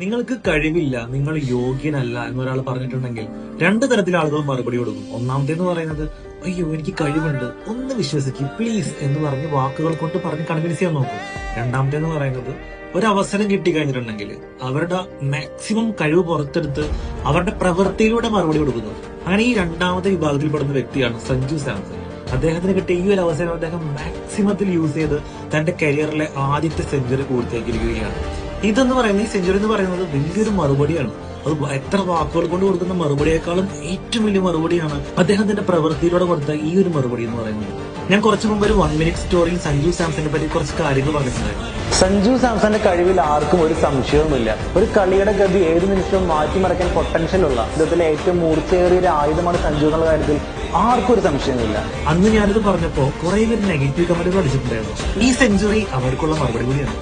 നിങ്ങൾക്ക് കഴിവില്ല, നിങ്ങൾ യോഗ്യനല്ല എന്നൊരാൾ പറഞ്ഞിട്ടുണ്ടെങ്കിൽ രണ്ട് തരത്തിൽ ആളുകൾ മറുപടി കൊടുക്കും. ഒന്നാമത്തേന്ന് പറയുന്നത്, അയ്യോ എനിക്ക് കഴിവുണ്ട്, ഒന്ന് വിശ്വസിക്കും പ്ലീസ് എന്ന് പറഞ്ഞ് വാക്കുകൾ കൊണ്ട് പറഞ്ഞ് കൺവിൻസ് ചെയ്യാൻ നോക്കും. രണ്ടാമത്തേന്ന് പറയുന്നത്, ഒരവസരം കിട്ടിക്കഴിഞ്ഞിട്ടുണ്ടെങ്കിൽ അവരുടെ മാക്സിമം കഴിവ് പുറത്തെടുത്ത് അവരുടെ പ്രവൃത്തിയിലൂടെ മറുപടി കൊടുക്കുന്നു. അങ്ങനെ ഈ രണ്ടാമത്തെ വിഭാഗത്തിൽപ്പെടുന്ന വ്യക്തിയാണ് സഞ്ജു സാംസൺ. അദ്ദേഹത്തിന് കിട്ടിയ ഈ ഒരു അവസരം അദ്ദേഹം മാക്സിമത്തിൽ യൂസ് ചെയ്ത് തന്റെ കരിയറിലെ ആദ്യത്തെ സെഞ്ചുറി പൂർത്തിയാക്കിയിരിക്കുകയാണ്. ഇതെന്ന് പറയുന്നത്, ഈ സെഞ്ചുറി എന്ന് പറയുന്നത് വലിയൊരു മറുപടിയാണ്. അത് എത്ര വാക്കുകൾ കൊണ്ട് കൊടുക്കുന്ന മറുപടിയേക്കാളും ഏറ്റവും വലിയ മറുപടിയാണ് അദ്ദേഹത്തിന്റെ പ്രവൃത്തിയിലൂടെ കൊടുത്ത ഈ ഒരു മറുപടി എന്ന് പറയുന്നത്. ഞാൻ കുറച്ചു മുമ്പ് ഒരു 1 മിനിറ്റ് സ്റ്റോറിയിൽ സഞ്ജു സാംസണിനെ പറ്റി കുറച്ച് കാര്യങ്ങൾ പറഞ്ഞിട്ടുണ്ടായിരുന്നു. സഞ്ജു സാംസന്റെ കഴിവിൽ ആർക്കും ഒരു സംശയവുമില്ല. ഒരു കളിയുടെ ഗതി ഏത് നിമിഷവും മാറ്റിമറിക്കാൻ പൊട്ടൻഷ്യൽ ഉള്ള ഇദ്ദേഹത്തിലെ ഏറ്റവും മൂർച്ചയേറിയ ഒരു ആയുധമാണ് സഞ്ജു എന്നുള്ള കാര്യത്തിൽ ആർക്കും ഒരു സംശയമില്ല. അന്ന് ഞാനിത് പറഞ്ഞപ്പോ കുറെ പേര് നെഗറ്റീവ് കമന്റുകൾ അടിച്ചിട്ടുണ്ടായിരുന്നു. ഈ സെഞ്ചുറി അവർക്കുള്ള മറുപടി കൂടിയാണ്.